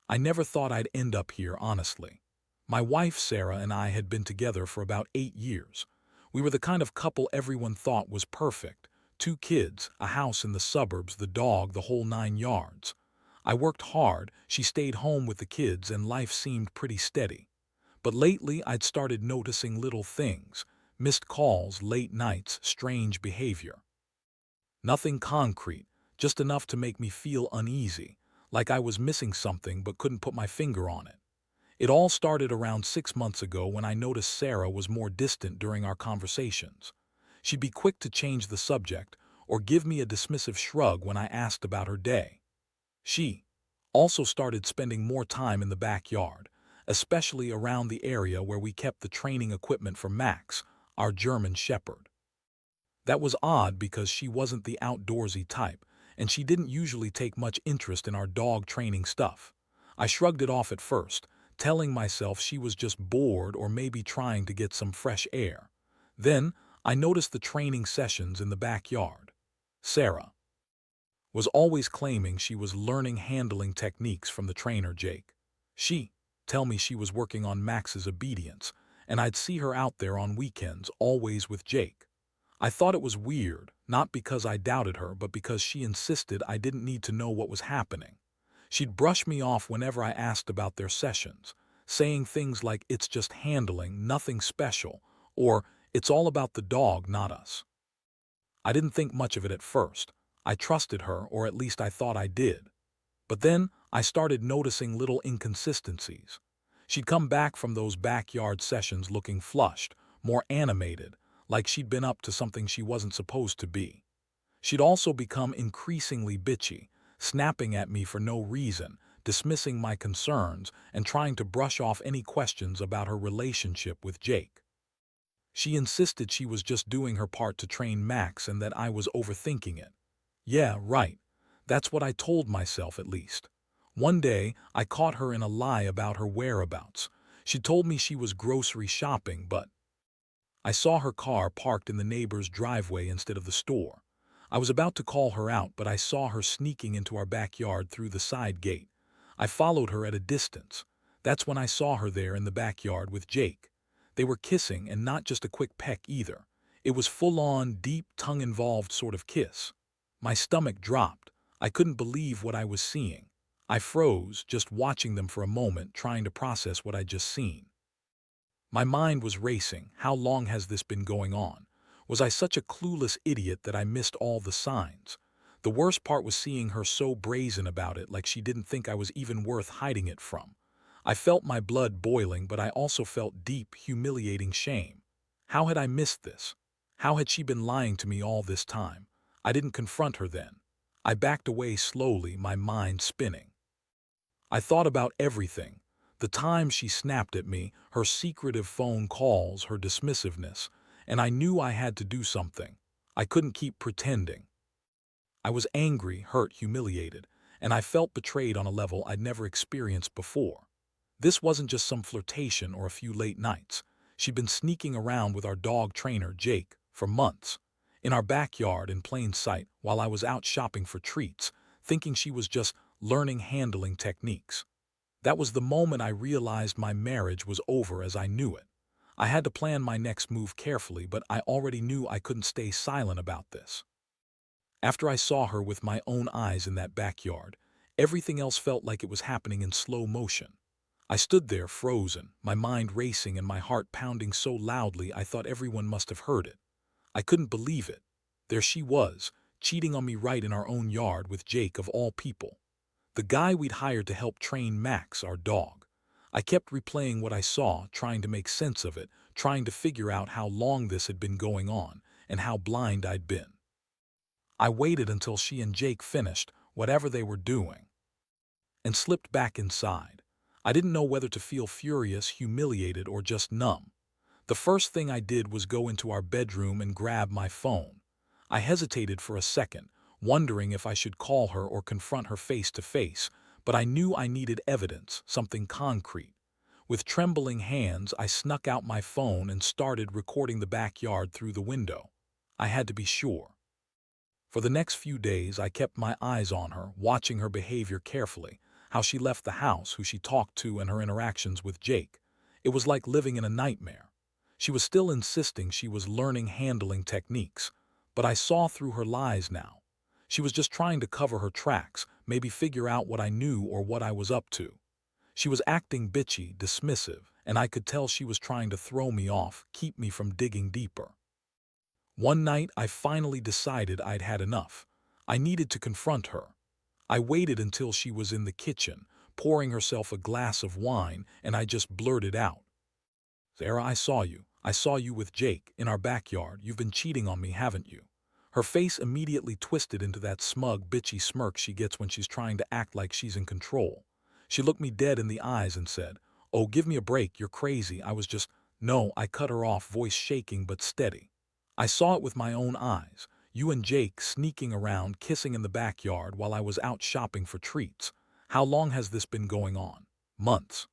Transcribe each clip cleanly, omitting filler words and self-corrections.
I never thought I'd end up here, honestly. My wife, Sarah, and I had been together for about 8 years. We were the kind of couple everyone thought was perfect. 2 kids, a house in the suburbs, the dog, the whole 9 yards. I worked hard, she stayed home with the kids, and life seemed pretty steady. But lately I'd started noticing little things: missed calls, late nights, strange behavior. Nothing concrete, just enough to make me feel uneasy, like I was missing something but couldn't put my finger on it. It all started around 6 months ago when I noticed Sarah was more distant during our conversations. She'd be quick to change the subject or give me a dismissive shrug when I asked about her day. She also started spending more time in the backyard, especially around the area where we kept the training equipment for Max, our German Shepherd. That was odd because she wasn't the outdoorsy type, and she didn't usually take much interest in our dog training stuff. I shrugged it off at first, telling myself she was just bored or maybe trying to get some fresh air. Then, I noticed the training sessions in the backyard. Sarah was always claiming she was learning handling techniques from the trainer Jake. She tell me she was working on Max's obedience, and I'd see her out there on weekends, always with Jake. I thought it was weird, not because I doubted her, but because she insisted I didn't need to know what was happening. She'd brush me off whenever I asked about their sessions, saying things like it's just handling, nothing special, or it's all about the dog, not us. I didn't think much of it at first. I trusted her, or at least I thought I did. But then I started noticing little inconsistencies. She'd come back from those backyard sessions looking flushed, more animated, like she'd been up to something she wasn't supposed to be. She'd also become increasingly bitchy, snapping at me for no reason, dismissing my concerns, and trying to brush off any questions about her relationship with Jake. She insisted she was just doing her part to train Max and that I was overthinking it. Yeah, right. That's what I told myself, at least. One day, I caught her in a lie about her whereabouts. She told me she was grocery shopping, but I saw her car parked in the neighbor's driveway instead of the store. I was about to call her out, but I saw her sneaking into our backyard through the side gate. I followed her at a distance. That's when I saw her there in the backyard with Jake. They were kissing, and not just a quick peck either. It was full-on, deep, tongue-involved sort of kiss. My stomach dropped. I couldn't believe what I was seeing. I froze, just watching them for a moment, trying to process what I'd just seen. My mind was racing. How long has this been going on? Was I such a clueless idiot that I missed all the signs? The worst part was seeing her so brazen about it, like she didn't think I was even worth hiding it from. I felt my blood boiling, but I also felt deep, humiliating shame. How had I missed this? How had she been lying to me all this time? I didn't confront her then. I backed away slowly, my mind spinning. I thought about everything. The time she snapped at me, her secretive phone calls, her dismissiveness, and I knew I had to do something. I couldn't keep pretending. I was angry, hurt, humiliated, and I felt betrayed on a level I'd never experienced before. This wasn't just some flirtation or a few late nights. She'd been sneaking around with our dog trainer, Jake, for months. In our backyard, in plain sight, while I was out shopping for treats, thinking she was just learning handling techniques. That was the moment I realized my marriage was over as I knew it. I had to plan my next move carefully, but I already knew I couldn't stay silent about this. After I saw her with my own eyes in that backyard, everything else felt like it was happening in slow motion. I stood there frozen, my mind racing and my heart pounding so loudly I thought everyone must have heard it. I couldn't believe it. There she was, cheating on me right in our own yard with Jake of all people. The guy we'd hired to help train Max, our dog. I kept replaying what I saw, trying to make sense of it, trying to figure out how long this had been going on, and how blind I'd been. I waited until she and Jake finished whatever they were doing, and slipped back inside. I didn't know whether to feel furious, humiliated, or just numb. The first thing I did was go into our bedroom and grab my phone. I hesitated for a second, wondering if I should call her or confront her face to face, but I knew I needed evidence, something concrete. With trembling hands, I snuck out my phone and started recording the backyard through the window. I had to be sure. For the next few days, I kept my eyes on her, watching her behavior carefully, how she left the house, who she talked to, and her interactions with Jake. It was like living in a nightmare. She was still insisting she was learning handling techniques, but I saw through her lies now. She was just trying to cover her tracks, maybe figure out what I knew or what I was up to. She was acting bitchy, dismissive, and I could tell she was trying to throw me off, keep me from digging deeper. One night, I finally decided I'd had enough. I needed to confront her. I waited until she was in the kitchen, pouring herself a glass of wine, and I just blurted out, "Sarah, I saw you. I saw you with Jake, in our backyard. You've been cheating on me, haven't you?" Her face immediately twisted into that smug, bitchy smirk she gets when she's trying to act like she's in control. She looked me dead in the eyes and said, "Oh, give me a break, you're crazy. I was just—" "No," I cut her off, voice shaking but steady. "I saw it with my own eyes. You and Jake sneaking around, kissing in the backyard while I was out shopping for treats. How long has this been going on?" "Months."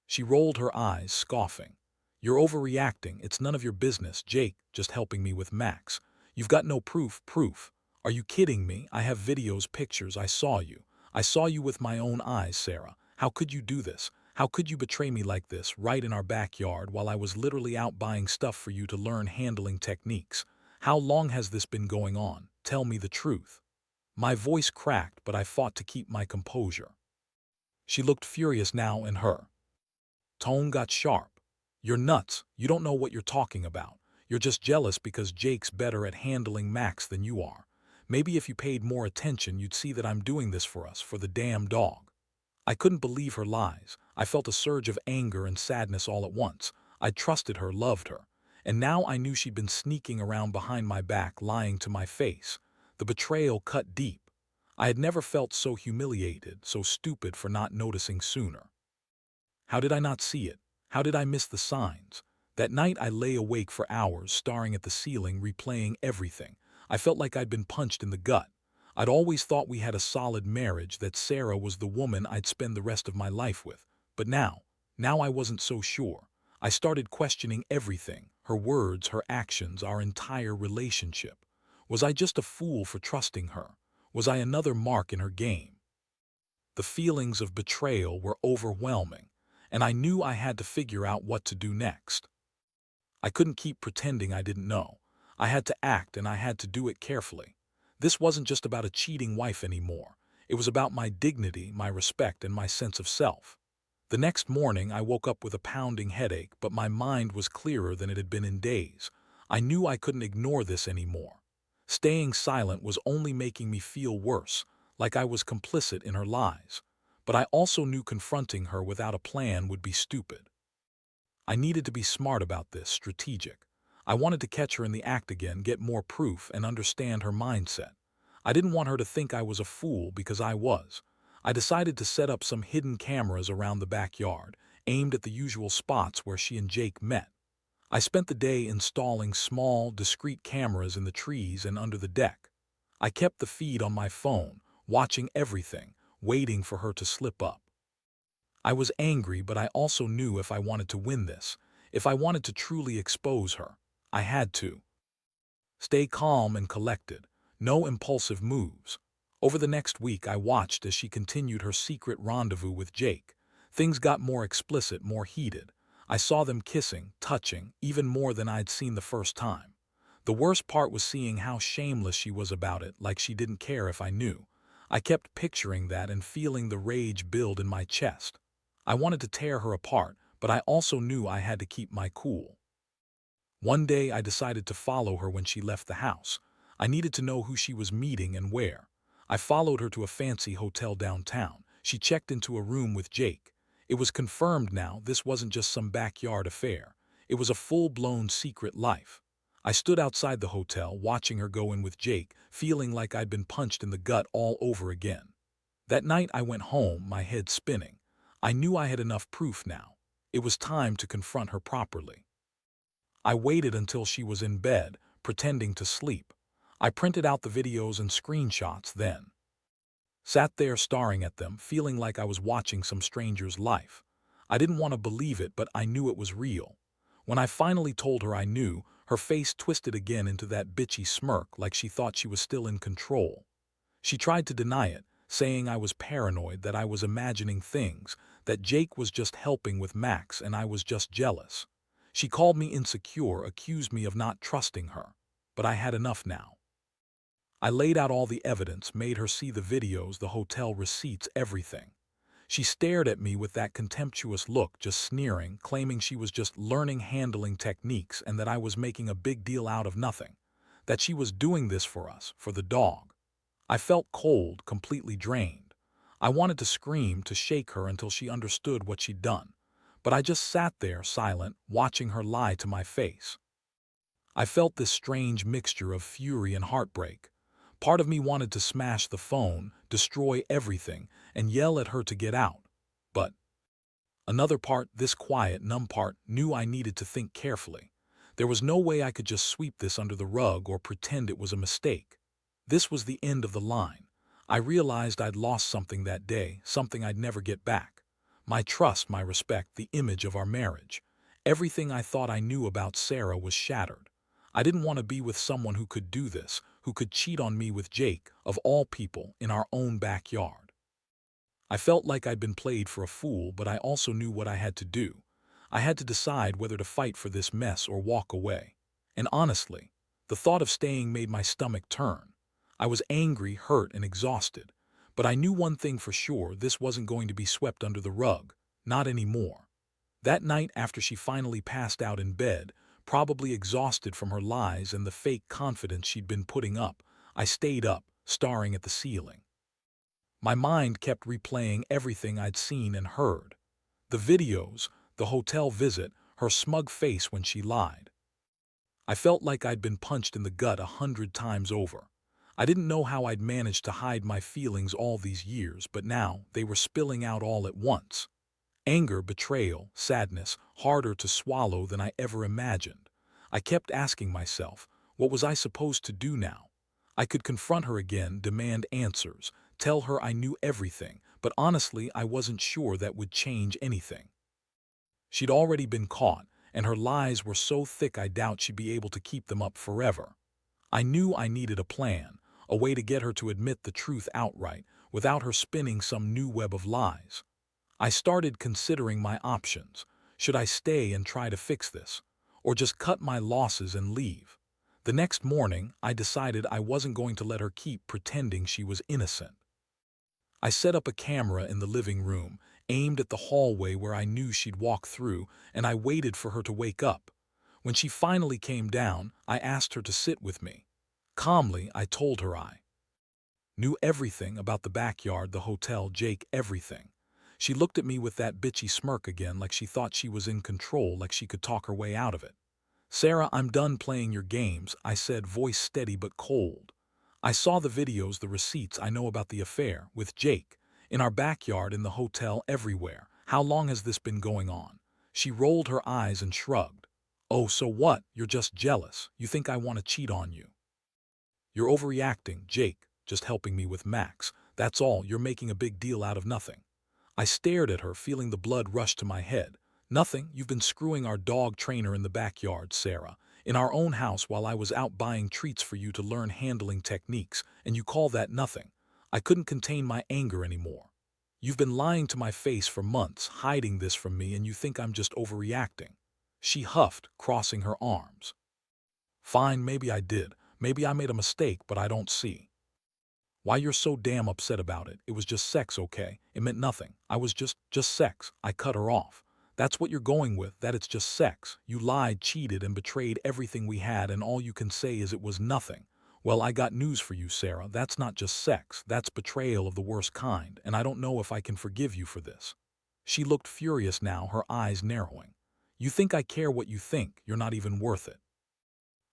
She rolled her eyes, scoffing. "You're overreacting. It's none of your business. Jake just helping me with Max. You've got no proof. Proof? Are you kidding me? I have videos, pictures. I saw you. I saw you with my own eyes, Sarah. How could you do this? How could you betray me like this, right in our backyard, while I was literally out buying stuff for you to learn handling techniques? How long has this been going on? Tell me the truth." My voice cracked, but I fought to keep my composure. She looked furious now, and her tone got sharp. "You're nuts. You don't know what you're talking about. You're just jealous because Jake's better at handling Max than you are. Maybe if you paid more attention, you'd see that I'm doing this for us, for the damn dog." I couldn't believe her lies. I felt a surge of anger and sadness all at once. I'd trusted her, loved her. And now I knew she'd been sneaking around behind my back, lying to my face. The betrayal cut deep. I had never felt so humiliated, so stupid for not noticing sooner. How did I not see it? How did I miss the signs? That night I lay awake for hours, staring at the ceiling, replaying everything. I felt like I'd been punched in the gut. I'd always thought we had a solid marriage, that Sarah was the woman I'd spend the rest of my life with. But now I wasn't so sure. I started questioning everything, her words, her actions, our entire relationship. Was I just a fool for trusting her? Was I another mark in her game? The feelings of betrayal were overwhelming, and I knew I had to figure out what to do next. I couldn't keep pretending I didn't know. I had to act, and I had to do it carefully. This wasn't just about a cheating wife anymore. It was about my dignity, my respect, and my sense of self. The next morning, I woke up with a pounding headache, but my mind was clearer than it had been in days. I knew I couldn't ignore this anymore. Staying silent was only making me feel worse, like I was complicit in her lies. But I also knew confronting her without a plan would be stupid. I needed to be smart about this, strategic. I wanted to catch her in the act again, get more proof, and understand her mindset. I didn't want her to think I was a fool, because I was. I decided to set up some hidden cameras around the backyard, aimed at the usual spots where she and Jake met. I spent the day installing small, discreet cameras in the trees and under the deck. I kept the feed on my phone, watching everything, waiting for her to slip up. I was angry, but I also knew if I wanted to win this, if I wanted to truly expose her, I had to stay calm and collected, no impulsive moves. Over the next week, I watched as she continued her secret rendezvous with Jake. Things got more explicit, more heated. I saw them kissing, touching, even more than I'd seen the first time. The worst part was seeing how shameless she was about it, like she didn't care if I knew. I kept picturing that and feeling the rage build in my chest. I wanted to tear her apart, but I also knew I had to keep my cool. One day I decided to follow her when she left the house. I needed to know who she was meeting and where. I followed her to a fancy hotel downtown. She checked into a room with Jake. It was confirmed now this wasn't just some backyard affair. It was a full-blown secret life. I stood outside the hotel, watching her go in with Jake, feeling like I'd been punched in the gut all over again. That night I went home, my head spinning. I knew I had enough proof now. It was time to confront her properly. I waited until she was in bed, pretending to sleep. I printed out the videos and screenshots, then sat there staring at them, feeling like I was watching some stranger's life. I didn't want to believe it, but I knew it was real. When I finally told her I knew, her face twisted again into that bitchy smirk, like she thought she was still in control. She tried to deny it, saying I was paranoid, that I was imagining things, that Jake was just helping with Max and I was just jealous. She called me insecure, accused me of not trusting her. But I had enough now. I laid out all the evidence, made her see the videos, the hotel receipts, everything. She stared at me with that contemptuous look, just sneering, claiming she was just learning handling techniques and that I was making a big deal out of nothing, that she was doing this for us, for the dog. I felt cold, completely drained. I wanted to scream, to shake her until she understood what she'd done. But I just sat there, silent, watching her lie to my face. I felt this strange mixture of fury and heartbreak. Part of me wanted to smash the phone, destroy everything, and yell at her to get out. But another part, this quiet, numb part, knew I needed to think carefully. There was no way I could just sweep this under the rug or pretend it was a mistake. This was the end of the line. I realized I'd lost something that day, something I'd never get back. My trust, my respect, the image of our marriage. Everything I thought I knew about Sarah was shattered. I didn't want to be with someone who could do this, who could cheat on me with Jake, of all people, in our own backyard. I felt like I'd been played for a fool, but I also knew what I had to do. I had to decide whether to fight for this mess or walk away. And honestly, the thought of staying made my stomach turn. I was angry, hurt, and exhausted. But I knew one thing for sure: this wasn't going to be swept under the rug. Not anymore. That night, after she finally passed out in bed, probably exhausted from her lies and the fake confidence she'd been putting up, I stayed up, staring at the ceiling. My mind kept replaying everything I'd seen and heard. The videos, the hotel visit, her smug face when she lied. I felt like I'd been punched in the gut 100 times over. I didn't know how I'd managed to hide my feelings all these years, but now they were spilling out all at once. Anger, betrayal, sadness, harder to swallow than I ever imagined. I kept asking myself, what was I supposed to do now? I could confront her again, demand answers, tell her I knew everything, but honestly, I wasn't sure that would change anything. She'd already been caught, and her lies were so thick I doubt she'd be able to keep them up forever. I knew I needed a plan, a way to get her to admit the truth outright, without her spinning some new web of lies. I started considering my options. Should I stay and try to fix this, or just cut my losses and leave? The next morning, I decided I wasn't going to let her keep pretending she was innocent. I set up a camera in the living room, aimed at the hallway where I knew she'd walk through, and I waited for her to wake up. When she finally came down, I asked her to sit with me. Calmly, I told her I knew everything about the backyard, the hotel, Jake, everything. She looked at me with that bitchy smirk again, like she thought she was in control, like she could talk her way out of it. "Sarah, I'm done playing your games," I said, voice steady but cold. "I saw the videos, the receipts. I know about the affair with Jake. In our backyard, in the hotel, everywhere. How long has this been going on?" She rolled her eyes and shrugged. "Oh, so what? You're just jealous. You think I want to cheat on you. You're overreacting. Jake, just helping me with Max. That's all. You're making a big deal out of nothing." I stared at her, feeling the blood rush to my head. "Nothing. You've been screwing our dog trainer in the backyard, Sarah. In our own house while I was out buying treats for you to learn handling techniques, and you call that nothing?" I couldn't contain my anger anymore. "You've been lying to my face for months, hiding this from me, and you think I'm just overreacting." She huffed, crossing her arms. "Fine, maybe I did. Maybe I made a mistake, but I don't see why you're so damn upset about it. It was just sex, okay? It meant nothing. I was just sex." I cut her off. "That's what you're going with, that it's just sex. You lied, cheated, and betrayed everything we had, and all you can say is it was nothing. Well, I got news for you, Sarah. That's not just sex. That's betrayal of the worst kind, and I don't know if I can forgive you for this." She looked furious now, her eyes narrowing. "You think I care what you think? You're not even worth it.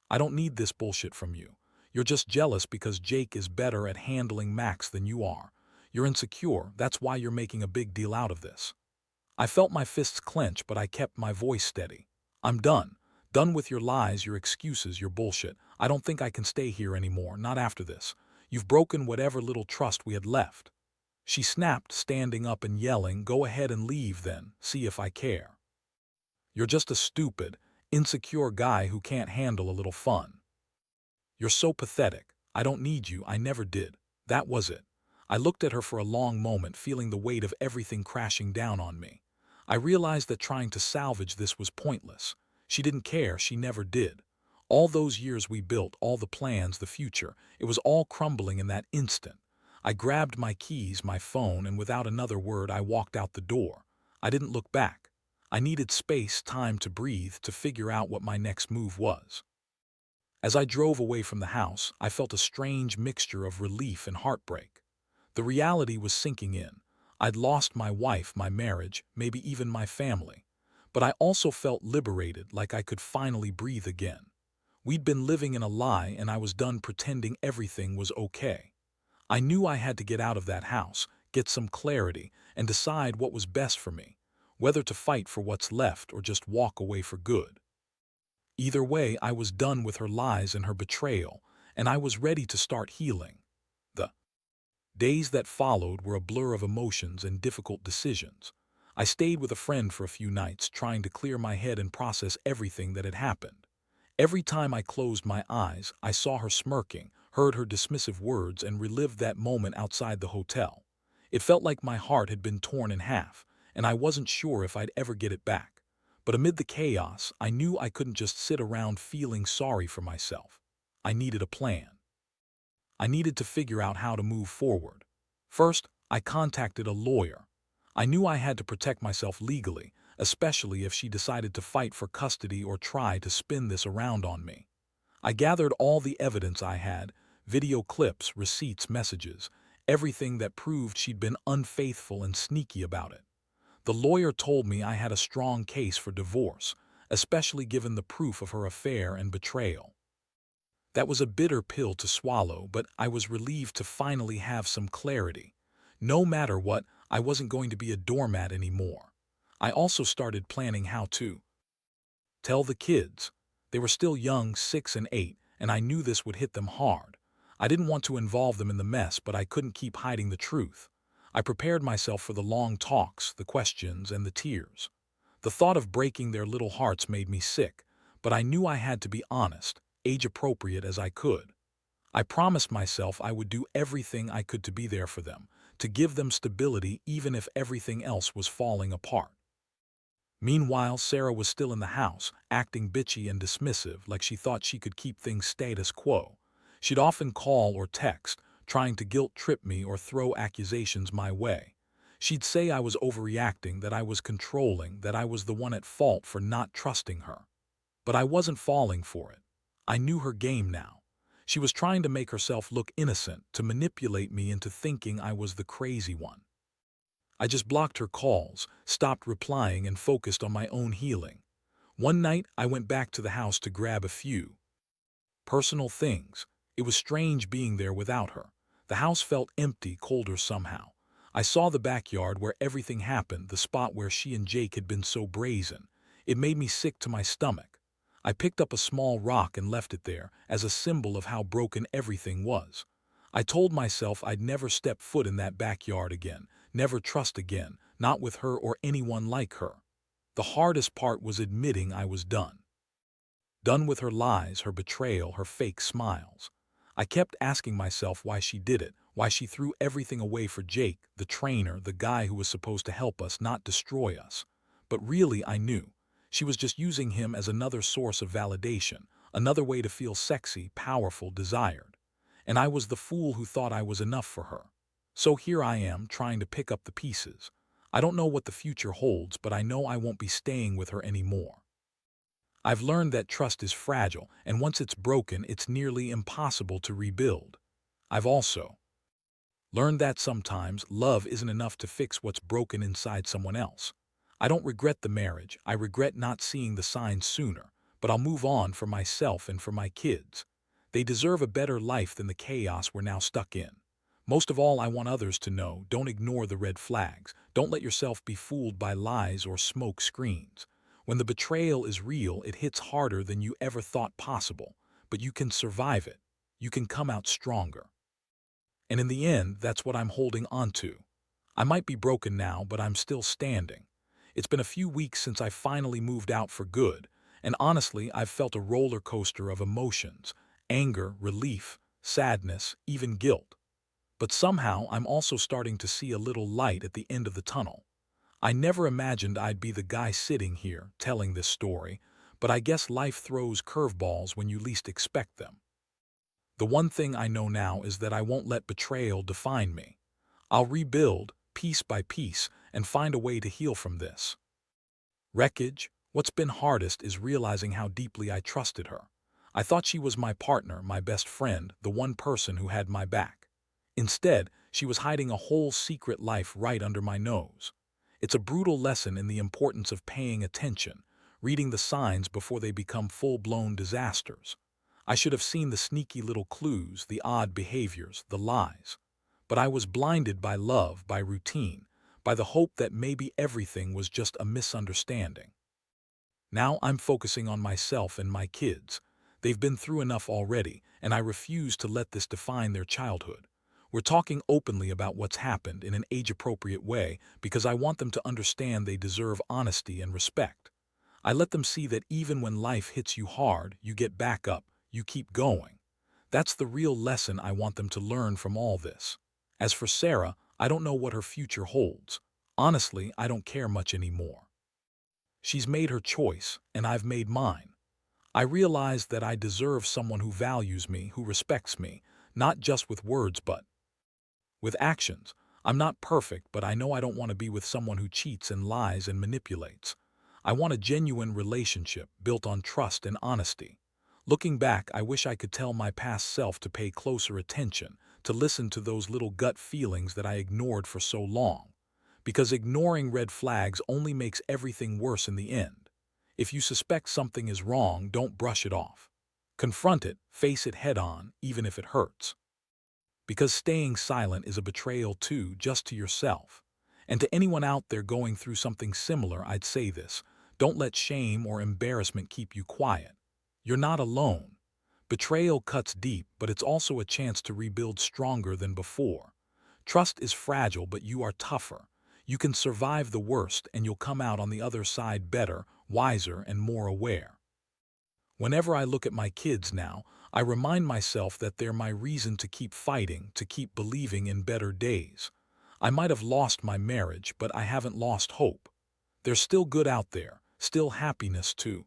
I don't need this bullshit from you. You're just jealous because Jake is better at handling Max than you are. You're insecure, that's why you're making a big deal out of this." I felt my fists clench, but I kept my voice steady. "I'm done. Done with your lies, your excuses, your bullshit. I don't think I can stay here anymore, not after this. You've broken whatever little trust we had left." She snapped, standing up and yelling, "Go ahead and leave then, see if I care. You're just a stupid, insecure guy who can't handle a little fun. You're so pathetic. I don't need you, I never did. That was it. I looked at her for a long moment, feeling the weight of everything crashing down on me. I realized that trying to salvage this was pointless. She didn't care, she never did. All those years we built, all the plans, the future, it was all crumbling in that instant. I grabbed my keys, my phone, and without another word I walked out the door. I didn't look back. I needed space, time to breathe, to figure out what my next move was. As I drove away from the house, I felt a strange mixture of relief and heartbreak. The reality was sinking in. I'd lost my wife, my marriage, maybe even my family. But I also felt liberated, like I could finally breathe again. We'd been living in a lie, and I was done pretending everything was okay. I knew I had to get out of that house, get some clarity, and decide what was best for me, whether to fight for what's left or just walk away for good. Either way, I was done with her lies and her betrayal, and I was ready to start healing. The days that followed were a blur of emotions and difficult decisions. I stayed with a friend for a few nights, trying to clear my head and process everything that had happened. Every time I closed my eyes, I saw her smirking, heard her dismissive words, and relived that moment outside the hotel. It felt like my heart had been torn in half, and I wasn't sure if I'd ever get it back. But amid the chaos, I knew I couldn't just sit around feeling sorry for myself. I needed a plan. I needed to figure out how to move forward. First, I contacted a lawyer. I knew I had to protect myself legally, especially if she decided to fight for custody or try to spin this around on me. I gathered all the evidence I had, video clips, receipts, messages, everything that proved she'd been unfaithful and sneaky about it. The lawyer told me I had a strong case for divorce, especially given the proof of her affair and betrayal. That was a bitter pill to swallow, but I was relieved to finally have some clarity. No matter what, I wasn't going to be a doormat anymore. I also started planning how to tell the kids. They were still young, 6 and 8, and I knew this would hit them hard. I didn't want to involve them in the mess, but I couldn't keep hiding the truth. I prepared myself for the long talks, the questions, and the tears. The thought of breaking their little hearts made me sick, but I knew I had to be honest, age-appropriate as I could. I promised myself I would do everything I could to be there for them, to give them stability even if everything else was falling apart. Meanwhile, Sarah was still in the house, acting bitchy and dismissive, like she thought she could keep things status quo. She'd often call or text, trying to guilt-trip me or throw accusations my way. She'd say I was overreacting, that I was controlling, that I was the one at fault for not trusting her. But I wasn't falling for it. I knew her game now. She was trying to make herself look innocent, to manipulate me into thinking I was the crazy one. I just blocked her calls, stopped replying, and focused on my own healing. One night, I went back to the house to grab a few personal things. It was strange being there without her. The house felt empty, colder somehow. I saw the backyard where everything happened, the spot where she and Jake had been so brazen. It made me sick to my stomach. I picked up a small rock and left it there, as a symbol of how broken everything was. I told myself I'd never step foot in that backyard again, never trust again, not with her or anyone like her. The hardest part was admitting I was done. Done with her lies, her betrayal, her fake smiles. I kept asking myself why she did it, why she threw everything away for Jake, the trainer, the guy who was supposed to help us, not destroy us. But really, I knew. She was just using him as another source of validation, another way to feel sexy, powerful, desired. And I was the fool who thought I was enough for her. So here I am, trying to pick up the pieces. I don't know what the future holds, but I know I won't be staying with her anymore. I've learned that trust is fragile, and once it's broken, it's nearly impossible to rebuild. I've also learned that sometimes love isn't enough to fix what's broken inside someone else. I don't regret the marriage, I regret not seeing the signs sooner, but I'll move on for myself and for my kids. They deserve a better life than the chaos we're now stuck in. Most of all, I want others to know, don't ignore the red flags. Don't let yourself be fooled by lies or smoke screens. When the betrayal is real, it hits harder than you ever thought possible, but you can survive it. You can come out stronger. And in the end, that's what I'm holding on to. I might be broken now, but I'm still standing. It's been a few weeks since I finally moved out for good, and honestly, I've felt a roller coaster of emotions: anger, relief, sadness, even guilt. But somehow I'm also starting to see a little light at the end of the tunnel. I never imagined I'd be the guy sitting here telling this story, but I guess life throws curveballs when you least expect them. The one thing I know now is that I won't let betrayal define me. I'll rebuild, piece by piece, and find a way to heal from this. Wreckage, what's been hardest is realizing how deeply I trusted her. I thought she was my partner, my best friend, the one person who had my back. Instead, she was hiding a whole secret life right under my nose. It's a brutal lesson in the importance of paying attention, reading the signs before they become full-blown disasters. I should have seen the sneaky little clues, the odd behaviors, the lies. But I was blinded by love, by routine, by the hope that maybe everything was just a misunderstanding. Now I'm focusing on myself and my kids. They've been through enough already, and I refuse to let this define their childhood. We're talking openly about what's happened in an age-appropriate way because I want them to understand they deserve honesty and respect. I let them see that even when life hits you hard, you get back up, you keep going. That's the real lesson I want them to learn from all this. As for Sarah, I don't know what her future holds. Honestly, I don't care much anymore. She's made her choice, and I've made mine. I realize that I deserve someone who values me, who respects me, not just with words but with actions. I'm not perfect, but I know I don't want to be with someone who cheats and lies and manipulates. I want a genuine relationship built on trust and honesty. Looking back, I wish I could tell my past self to pay closer attention, to listen to those little gut feelings that I ignored for so long. Because ignoring red flags only makes everything worse in the end. If you suspect something is wrong, don't brush it off. Confront it, face it head on, even if it hurts. Because staying silent is a betrayal too, just to yourself. And to anyone out there going through something similar, I'd say this: don't let shame or embarrassment keep you quiet. You're not alone. Betrayal cuts deep, but it's also a chance to rebuild stronger than before. Trust is fragile, but you are tougher. You can survive the worst, and you'll come out on the other side better, wiser, and more aware. Whenever I look at my kids now, I remind myself that they're my reason to keep fighting, to keep believing in better days. I might have lost my marriage, but I haven't lost hope. There's still good out there, still happiness to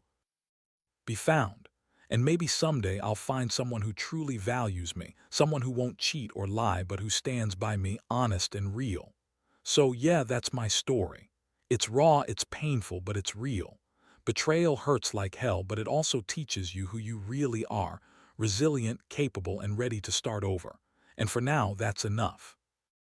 be found. And maybe someday I'll find someone who truly values me, someone who won't cheat or lie, but who stands by me honest and real. So yeah, that's my story. It's raw, it's painful, but it's real. Betrayal hurts like hell, but it also teaches you who you really are: resilient, capable, and ready to start over. And for now, that's enough.